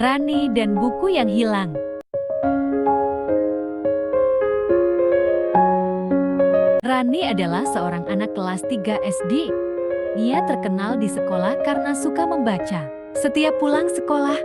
Rani dan Buku yang Hilang. Rani adalah seorang anak kelas 3 SD. Ia terkenal di sekolah karena suka membaca. Setiap pulang sekolah,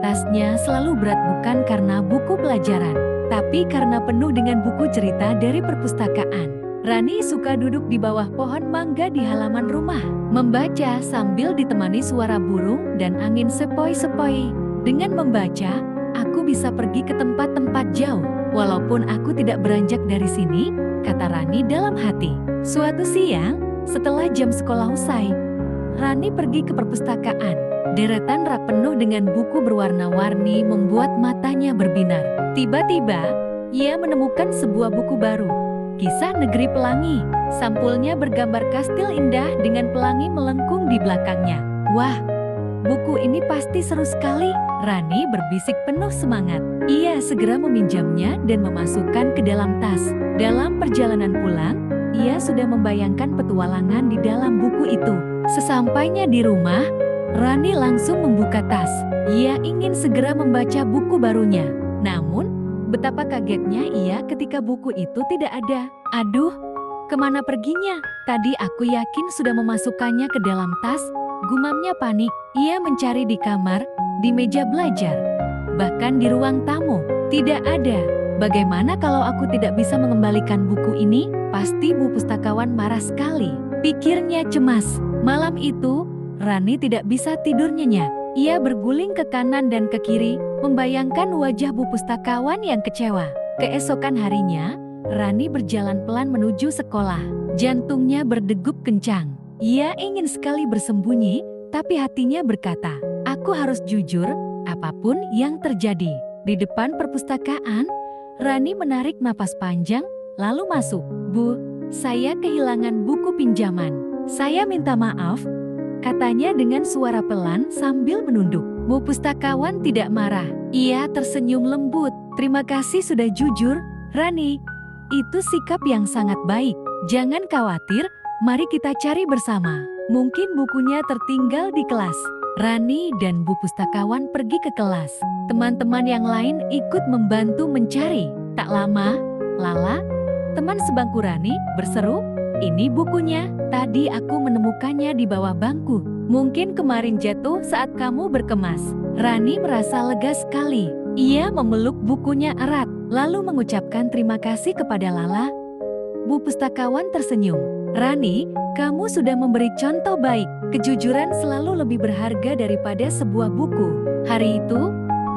tasnya selalu berat bukan karena buku pelajaran, tapi karena penuh dengan buku cerita dari perpustakaan. Rani suka duduk di bawah pohon mangga di halaman rumah, membaca sambil ditemani suara burung dan angin sepoi-sepoi. Dengan membaca, aku bisa pergi ke tempat-tempat jauh, walaupun aku tidak beranjak dari sini, kata Rani dalam hati. Suatu siang, setelah jam sekolah usai, Rani pergi ke perpustakaan. Deretan rak penuh dengan buku berwarna-warni membuat matanya berbinar. Tiba-tiba, ia menemukan sebuah buku baru. Kisah Negeri Pelangi. Sampulnya bergambar kastil indah dengan pelangi melengkung di belakangnya. Wah, buku ini pasti seru sekali, Rani berbisik penuh semangat. Ia segera meminjamnya dan memasukkan ke dalam tas. Dalam perjalanan pulang, ia sudah membayangkan petualangan di dalam buku itu. Sesampainya di rumah, Rani langsung membuka tas. Ia ingin segera membaca buku barunya. Namun, betapa kagetnya ia ketika buku itu tidak ada. Aduh, kemana perginya? Tadi aku yakin sudah memasukkannya ke dalam tas. Gumamnya panik. Ia mencari di kamar, di meja belajar, bahkan di ruang tamu. Tidak ada. Bagaimana kalau aku tidak bisa mengembalikan buku ini? Pasti Bu Pustakawan marah sekali, pikirnya cemas. Malam itu, Rani tidak bisa tidur nyenyak. Ia berguling ke kanan dan ke kiri, membayangkan wajah Bu Pustakawan yang kecewa. Keesokan harinya, Rani berjalan pelan menuju sekolah. Jantungnya berdegup kencang. Ia ingin sekali bersembunyi, tapi hatinya berkata, aku harus jujur, apapun yang terjadi. Di depan perpustakaan, Rani menarik napas panjang, lalu masuk. Bu, saya kehilangan buku pinjaman. Saya minta maaf, katanya dengan suara pelan sambil menunduk. Bu Pustakawan tidak marah. Ia tersenyum lembut. Terima kasih sudah jujur, Rani. Itu sikap yang sangat baik. Jangan khawatir, mari kita cari bersama. Mungkin bukunya tertinggal di kelas. Rani dan Bu Pustakawan pergi ke kelas. Teman-teman yang lain ikut membantu mencari. Tak lama, Lala, teman sebangku Rani, berseru, ini bukunya. Tadi aku menemukannya di bawah bangku. Mungkin kemarin jatuh saat kamu berkemas. Rani merasa lega sekali. Ia memeluk bukunya erat, lalu mengucapkan terima kasih kepada Lala. Bu Pustakawan tersenyum. Rani, kamu sudah memberi contoh baik. Kejujuran selalu lebih berharga daripada sebuah buku. Hari itu,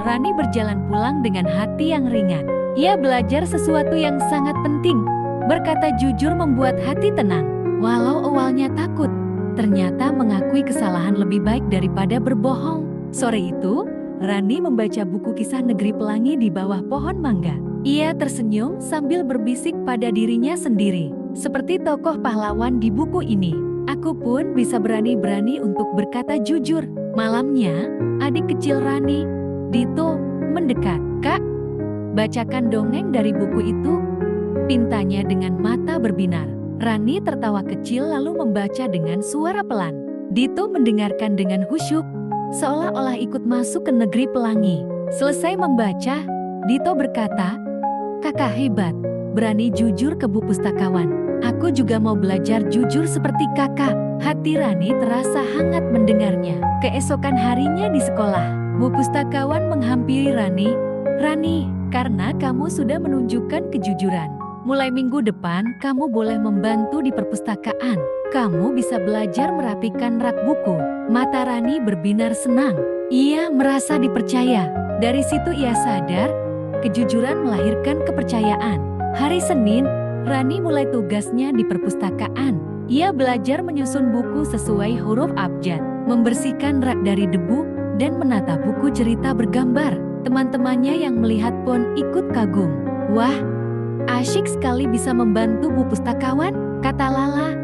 Rani berjalan pulang dengan hati yang ringan. Ia belajar sesuatu yang sangat penting. Berkata jujur membuat hati tenang. Walau awalnya takut, ternyata mengakui kesalahan lebih baik daripada berbohong. Sore itu, Rani membaca buku Kisah Negeri Pelangi di bawah pohon mangga. Ia tersenyum sambil berbisik pada dirinya sendiri. Seperti tokoh pahlawan di buku ini, aku pun bisa berani-berani untuk berkata jujur. Malamnya, adik kecil Rani, Dito, mendekat. Kak, bacakan dongeng dari buku itu, pintanya dengan mata berbinar. Rani tertawa kecil lalu membaca dengan suara pelan. Dito mendengarkan dengan khusyuk, seolah-olah ikut masuk ke negeri pelangi. Selesai membaca, Dito berkata, kakak hebat, berani jujur ke Bu Pustakawan. Aku juga mau belajar jujur seperti kakak. Hati Rani terasa hangat mendengarnya. Keesokan harinya di sekolah, Bu Pustakawan menghampiri Rani. Rani, karena kamu sudah menunjukkan kejujuran, mulai minggu depan kamu boleh membantu di perpustakaan. Kamu bisa belajar merapikan rak buku. Mata Rani berbinar senang. Ia merasa dipercaya. Dari situ ia sadar, kejujuran melahirkan kepercayaan. Hari Senin, Rani mulai tugasnya di perpustakaan. Ia belajar menyusun buku sesuai huruf abjad, membersihkan rak dari debu, dan menata buku cerita bergambar. Teman-temannya yang melihat pun ikut kagum. Wah, asyik sekali bisa membantu Bu Pustakawan, kata Lala.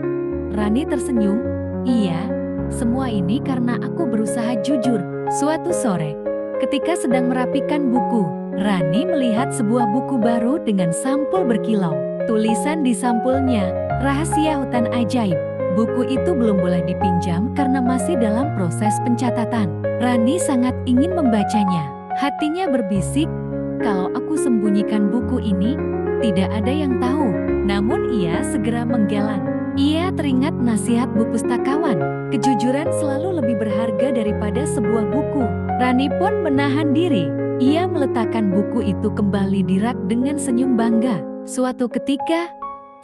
Rani tersenyum. Iya, semua ini karena aku berusaha jujur. Suatu sore, ketika sedang merapikan buku, Rani melihat sebuah buku baru dengan sampul berkilau. Tulisan di sampulnya, rahasia hutan ajaib. Buku itu belum boleh dipinjam karena masih dalam proses pencatatan. Rani sangat ingin membacanya. Hatinya berbisik, kalau aku sembunyikan buku ini, tidak ada yang tahu. Namun ia segera menggeleng. Ia teringat nasihat Bu Pustakawan. Kejujuran selalu lebih berharga daripada sebuah buku. Rani pun menahan diri. Ia meletakkan buku itu kembali di rak dengan senyum bangga. Suatu ketika,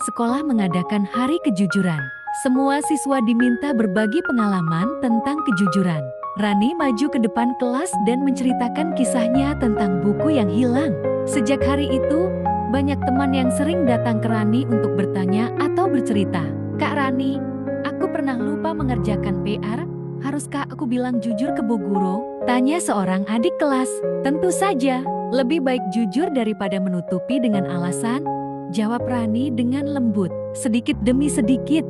sekolah mengadakan hari kejujuran. Semua siswa diminta berbagi pengalaman tentang kejujuran. Rani maju ke depan kelas dan menceritakan kisahnya tentang buku yang hilang. Sejak hari itu, banyak teman yang sering datang ke Rani untuk bertanya atau bercerita. "Kak Rani, aku pernah lupa mengerjakan PR. Haruskah aku bilang jujur ke Bu Guru?" Tanya seorang adik kelas. "Tentu saja, lebih baik jujur daripada menutupi dengan alasan," jawab Rani dengan lembut. Sedikit demi sedikit,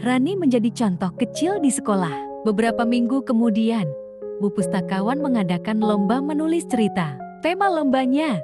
Rani menjadi contoh kecil di sekolah. Beberapa minggu kemudian, Bu Pustakawan mengadakan lomba menulis cerita. Tema lombanya,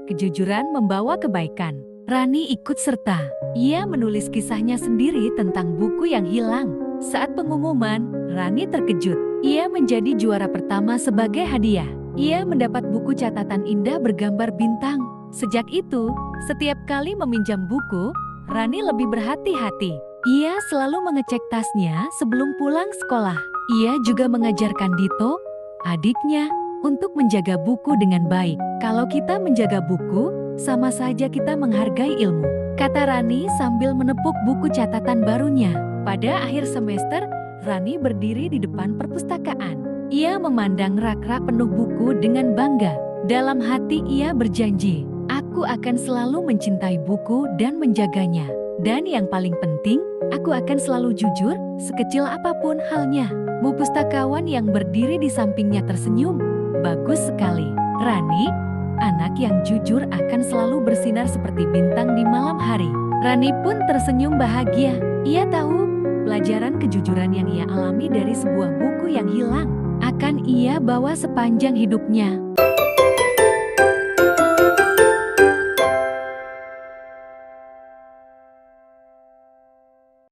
kejujuran membawa kebaikan. Rani ikut serta. Ia menulis kisahnya sendiri tentang buku yang hilang. Saat pengumuman, Rani terkejut. Ia menjadi juara pertama sebagai hadiah. Ia mendapat buku catatan indah bergambar bintang. Sejak itu, setiap kali meminjam buku, Rani lebih berhati-hati. Ia selalu mengecek tasnya sebelum pulang sekolah. Ia juga mengajarkan Dito, adiknya, untuk menjaga buku dengan baik. Kalau kita menjaga buku, sama saja kita menghargai ilmu, kata Rani sambil menepuk buku catatan barunya. Pada akhir semester, Rani berdiri di depan perpustakaan. Ia memandang rak-rak penuh buku dengan bangga. Dalam hati ia berjanji, "Aku akan selalu mencintai buku dan menjaganya. Dan yang paling penting, aku akan selalu jujur, sekecil apapun halnya." Bu Pustakawan yang berdiri di sampingnya tersenyum. "Bagus sekali, Rani. Anak yang jujur akan selalu bersinar seperti bintang di malam hari." Rani pun tersenyum bahagia. Ia tahu, pelajaran kejujuran yang ia alami dari sebuah buku yang hilang akan ia bawa sepanjang hidupnya.